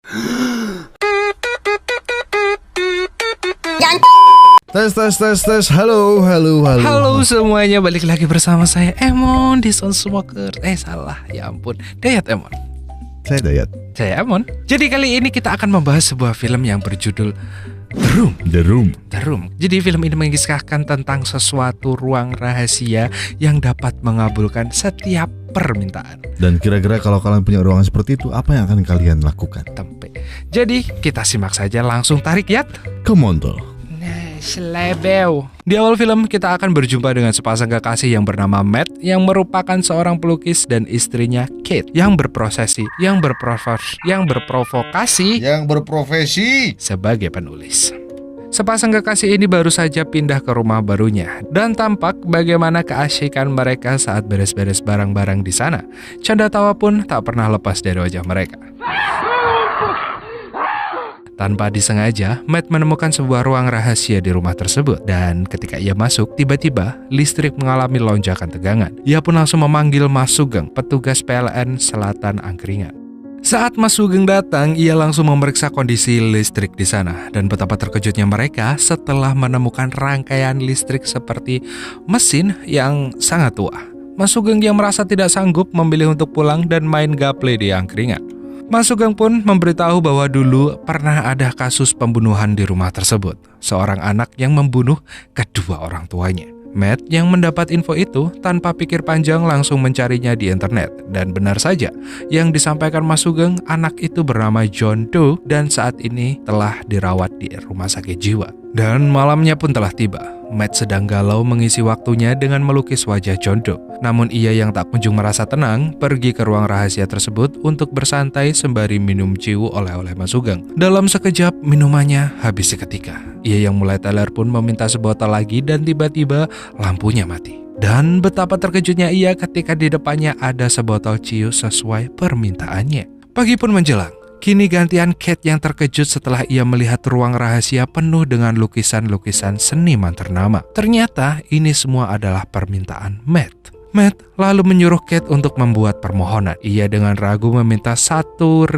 Tes. Halo. Halo semuanya, balik lagi bersama saya Emon di Sound Smoker. Salah, ya ampun. Dayat Emon. Saya Dayat. Saya Emon. Jadi kali ini kita akan membahas sebuah film yang berjudul The Room. Jadi film ini mengisahkan tentang sesuatu ruang rahasia yang dapat mengabulkan setiap permintaan. Dan kira-kira kalau kalian punya ruangan seperti itu, apa yang akan kalian lakukan? Tempe. Jadi kita simak saja, langsung tarik Yat. Come on tuh. Selebeu. Di awal film kita akan berjumpa dengan sepasang kekasih yang bernama Matt, yang merupakan seorang pelukis, dan istrinya Kate yang berprofesi sebagai penulis. Sepasang kekasih ini baru saja pindah ke rumah barunya, dan tampak bagaimana keasyikan mereka saat beres-beres barang-barang di sana. Canda tawa pun tak pernah lepas dari wajah mereka. Tanpa disengaja, Matt menemukan sebuah ruang rahasia di rumah tersebut. Dan ketika ia masuk, tiba-tiba listrik mengalami lonjakan tegangan. Ia pun langsung memanggil Mas Sugeng, petugas PLN Selatan Angkringan. Saat Mas Sugeng datang, ia langsung memeriksa kondisi listrik di sana. Dan betapa terkejutnya mereka setelah menemukan rangkaian listrik seperti mesin yang sangat tua. Mas Sugeng yang merasa tidak sanggup memilih untuk pulang dan main gaple di angkringan. Mas Sugeng pun memberitahu bahwa dulu pernah ada kasus pembunuhan di rumah tersebut. Seorang anak yang membunuh kedua orang tuanya. Matt yang mendapat info itu tanpa pikir panjang langsung mencarinya di internet. Dan benar saja, yang disampaikan Mas Sugeng, anak itu bernama John Doe dan saat ini telah dirawat di rumah sakit jiwa. Dan malamnya pun telah tiba. Matt sedang galau mengisi waktunya dengan melukis wajah John Doe. Namun ia yang tak kunjung merasa tenang pergi ke ruang rahasia tersebut untuk bersantai sembari minum ciu oleh-oleh Mas Sugeng. Dalam sekejap minumannya habis seketika. Ia yang mulai teler pun meminta sebotol lagi dan tiba-tiba lampunya mati. Dan betapa terkejutnya ia ketika di depannya ada sebotol ciu sesuai permintaannya. Pagi pun menjelang. Kini gantian Kate yang terkejut setelah ia melihat ruang rahasia penuh dengan lukisan-lukisan seniman ternama. Ternyata ini semua adalah permintaan Matt. Matt lalu menyuruh Kate untuk membuat permohonan. Ia dengan ragu meminta $1.000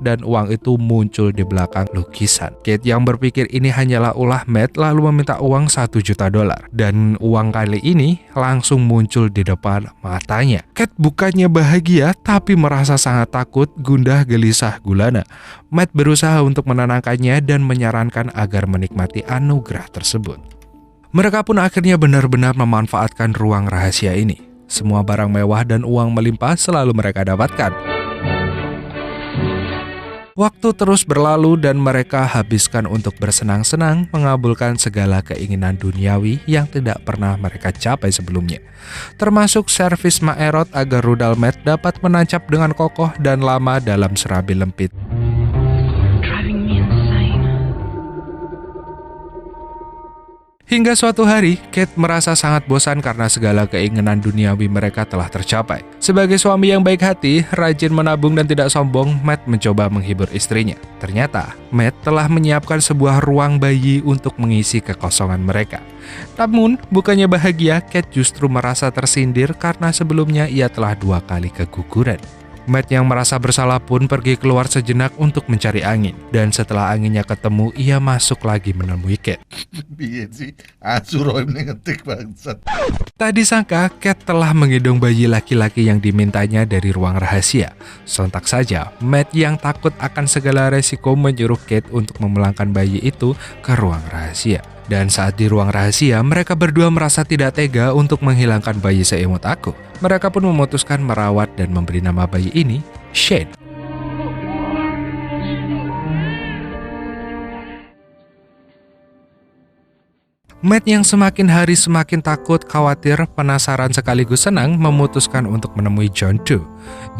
dan uang itu muncul di belakang lukisan. Kate yang berpikir ini hanyalah ulah Matt lalu meminta uang $1 juta. Dan uang kali ini langsung muncul di depan matanya. Kate bukannya bahagia tapi merasa sangat takut, gundah, gelisah, gulana. Matt berusaha untuk menenangkannya dan menyarankan agar menikmati anugerah tersebut. Mereka pun akhirnya benar-benar memanfaatkan ruang rahasia ini. Semua barang mewah dan uang melimpah selalu mereka dapatkan. Waktu terus berlalu dan mereka habiskan untuk bersenang-senang, mengabulkan segala keinginan duniawi yang tidak pernah mereka capai sebelumnya. Termasuk servis Maerot agar rudal Matt dapat menancap dengan kokoh dan lama dalam serabi lempit. Hingga suatu hari, Kate merasa sangat bosan karena segala keinginan duniawi mereka telah tercapai. Sebagai suami yang baik hati, rajin menabung dan tidak sombong, Matt mencoba menghibur istrinya. Ternyata, Matt telah menyiapkan sebuah ruang bayi untuk mengisi kekosongan mereka. Namun, bukannya bahagia, Kate justru merasa tersindir karena sebelumnya ia telah 2 kali keguguran. Matt yang merasa bersalah pun pergi keluar sejenak untuk mencari angin. Dan setelah anginnya ketemu, ia masuk lagi menemui Kate. Tak disangka, Kate telah menggendong bayi laki-laki yang dimintanya dari ruang rahasia. Sontak saja, Matt yang takut akan segala resiko menyuruh Kate untuk memulangkan bayi itu ke ruang rahasia. Dan saat di ruang rahasia, mereka berdua merasa tidak tega untuk menghilangkan bayi seimut aku. Mereka pun memutuskan merawat dan memberi nama bayi ini Shane. Matt yang semakin hari semakin takut, khawatir, penasaran sekaligus senang memutuskan untuk menemui John Doe.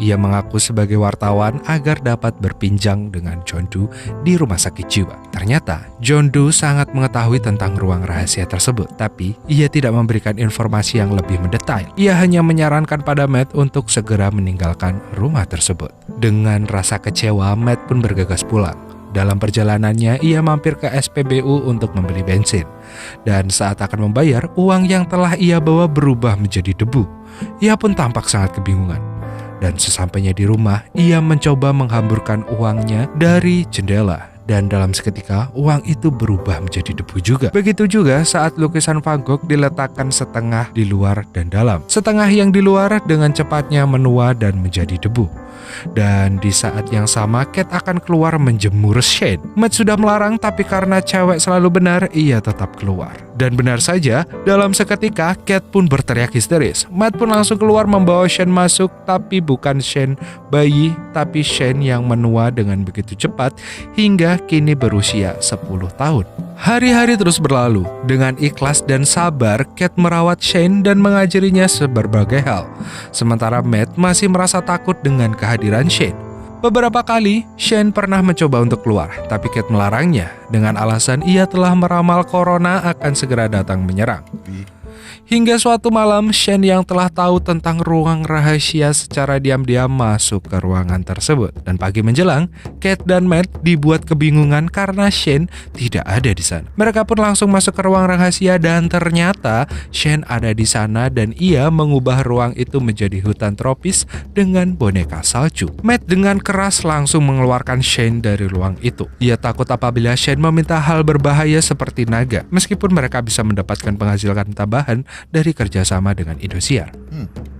Ia mengaku sebagai wartawan agar dapat berpinjang dengan John Doe di rumah sakit jiwa. Ternyata John Doe sangat mengetahui tentang ruang rahasia tersebut, tapi ia tidak memberikan informasi yang lebih mendetail. Ia hanya menyarankan pada Matt untuk segera meninggalkan rumah tersebut. Dengan rasa kecewa, Matt pun bergegas pulang. Dalam perjalanannya, ia mampir ke SPBU untuk membeli bensin. Dan saat akan membayar, uang yang telah ia bawa berubah menjadi debu. Ia pun tampak sangat kebingungan. Dan sesampainya di rumah, ia mencoba menghamburkan uangnya dari jendela. Dan dalam seketika, uang itu berubah menjadi debu juga. Begitu juga saat lukisan Van Gogh diletakkan setengah di luar dan dalam. Setengah yang di luar dengan cepatnya menua dan menjadi debu. Dan di saat yang sama, Kate akan keluar menjemur Shane. Matt sudah melarang, tapi karena cewek selalu benar, ia tetap keluar. Dan benar saja, dalam seketika, Kate pun berteriak histeris. Matt pun langsung keluar membawa Shane masuk, tapi bukan Shane bayi, tapi Shane yang menua dengan begitu cepat, hingga kini berusia 10 tahun. Hari-hari terus berlalu. Dengan ikhlas dan sabar, Kate merawat Shane dan mengajarinya berbagai hal. Sementara Matt masih merasa takut dengan kehadiran Shane. Beberapa kali, Shane pernah mencoba untuk keluar, tapi Kate melarangnya dengan alasan ia telah meramal corona akan segera datang menyerang. Hingga suatu malam, Shane yang telah tahu tentang ruang rahasia secara diam-diam masuk ke ruangan tersebut. Dan pagi menjelang, Kate dan Matt dibuat kebingungan karena Shane tidak ada di sana. Mereka pun langsung masuk ke ruang rahasia dan ternyata Shane ada di sana dan ia mengubah ruang itu menjadi hutan tropis dengan boneka salju. Matt dengan keras langsung mengeluarkan Shane dari ruang itu. Ia takut apabila Shane meminta hal berbahaya seperti naga, meskipun mereka bisa mendapatkan penghasilan tambahan dari kerjasama dengan Indosiar.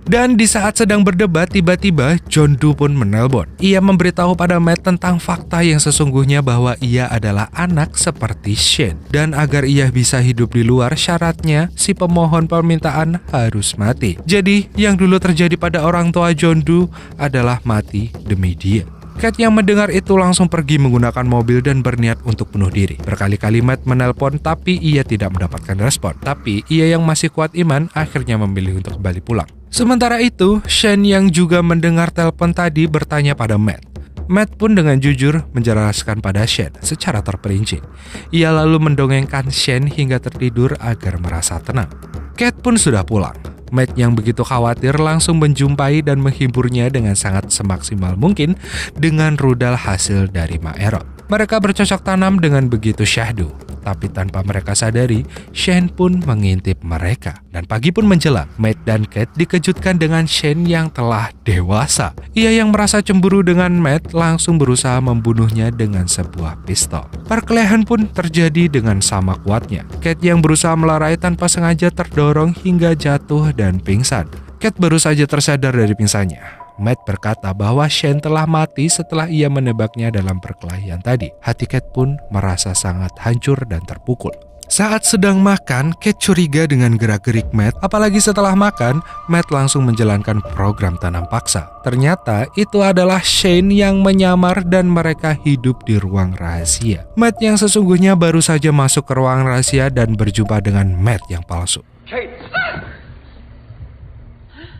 Dan di saat sedang berdebat, tiba-tiba John Doe pun menelpon. Ia memberitahu pada Matt tentang fakta yang sesungguhnya bahwa ia adalah anak seperti Shane. Dan agar ia bisa hidup di luar, syaratnya si pemohon permintaan harus mati. Jadi yang dulu terjadi pada orang tua John Doe adalah mati demi dia. Kate yang mendengar itu langsung pergi menggunakan mobil dan berniat untuk bunuh diri. Berkali-kali Matt menelpon tapi ia tidak mendapatkan respon. Tapi ia yang masih kuat iman akhirnya memilih untuk kembali pulang. Sementara itu, Shane yang juga mendengar telepon tadi bertanya pada Matt. Matt pun dengan jujur menjelaskan pada Shane secara terperinci. Ia lalu mendongengkan Shane hingga tertidur agar merasa tenang. Kate pun sudah pulang. Matt yang begitu khawatir langsung menjumpai dan menghiburnya dengan sangat semaksimal mungkin dengan rudal hasil dari Maerot. Mereka bercocok tanam dengan begitu syahdu. Tapi tanpa mereka sadari, Shane pun mengintip mereka. Dan pagi pun menjelang, Matt dan Kate dikejutkan dengan Shane yang telah dewasa. Ia yang merasa cemburu dengan Matt langsung berusaha membunuhnya dengan sebuah pistol. Perkelahian pun terjadi dengan sama kuatnya. Kate yang berusaha melerai tanpa sengaja terdorong hingga jatuh dan pingsan. Kate baru saja tersadar dari pingsannya. Matt berkata bahwa Shane telah mati setelah ia menebaknya dalam perkelahian tadi. Hati Kate pun merasa sangat hancur dan terpukul. Saat sedang makan, Kate curiga dengan gerak-gerik Matt. Apalagi setelah makan, Matt langsung menjalankan program tanam paksa. Ternyata itu adalah Shane yang menyamar dan mereka hidup di ruang rahasia. Matt yang sesungguhnya baru saja masuk ke ruang rahasia dan berjumpa dengan Matt yang palsu.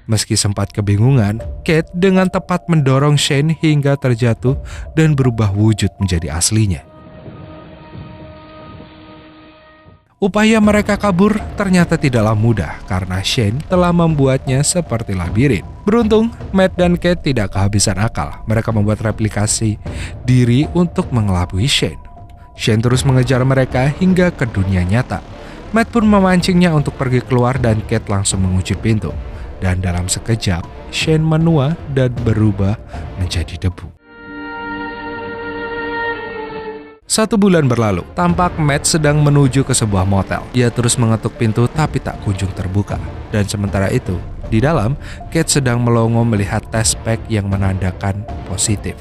Meski sempat kebingungan, Kate dengan tepat mendorong Shane hingga terjatuh dan berubah wujud menjadi aslinya. Upaya mereka kabur ternyata tidaklah mudah karena Shane telah membuatnya seperti labirin. Beruntung, Matt dan Kate tidak kehabisan akal. Mereka membuat replikasi diri untuk mengelabui Shane. Shane terus mengejar mereka hingga ke dunia nyata. Matt pun memancingnya untuk pergi keluar dan Kate langsung mengunci pintu. Dan dalam sekejap, Shane menua dan berubah menjadi debu. 1 bulan berlalu, tampak Matt sedang menuju ke sebuah motel. Ia terus mengetuk pintu tapi tak kunjung terbuka. Dan sementara itu, di dalam, Kate sedang melongo melihat tes pack yang menandakan positif.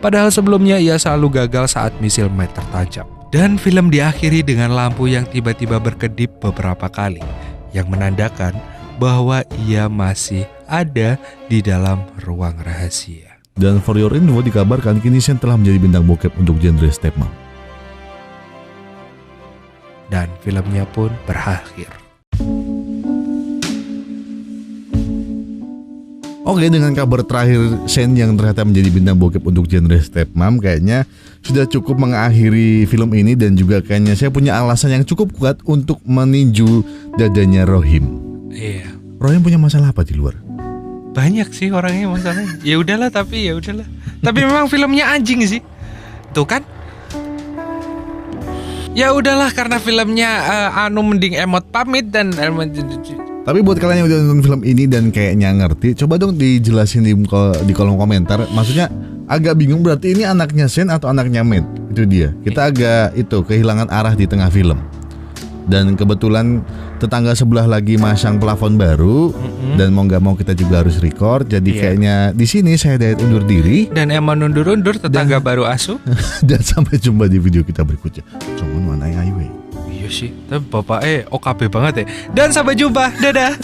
Padahal sebelumnya ia selalu gagal saat misil Matt tertancap. Dan film diakhiri dengan lampu yang tiba-tiba berkedip beberapa kali, yang menandakan bahwa ia masih ada di dalam ruang rahasia. Dan for your info, dikabarkan kini Shane telah menjadi bintang bokep untuk genre stepmom. Dan filmnya pun berakhir. Oke, dengan kabar terakhir Shane yang ternyata menjadi bintang bokep untuk genre stepmom, kayaknya sudah cukup mengakhiri film ini. Dan juga kayaknya saya punya alasan yang cukup kuat untuk meninju dadanya Rohim. Iya. Rohim punya masalah apa di luar? Banyak sih orangnya masalahnya. Ya udahlah. Tapi memang filmnya anjing sih. Tuh kan? Ya udahlah karena filmnya mending emot pamit dan Tapi buat kalian yang udah nonton film ini dan kayaknya ngerti, coba dong dijelasin di kolom komentar. Maksudnya agak bingung, berarti ini anaknya Shane atau anaknya Matt? Itu dia. Kita agak kehilangan arah di tengah film. Dan kebetulan tetangga sebelah lagi masang plafon baru, dan mau nggak mau kita juga harus record. Jadi kayaknya di sini saya Dayat undur diri. Dan emang undur-undur tetangga baru asuh. Dan sampai jumpa di video kita berikutnya. Cuman mana ayo. Iya sih, tapi bapaknya OKB banget ya. Dan sampai jumpa, dadah.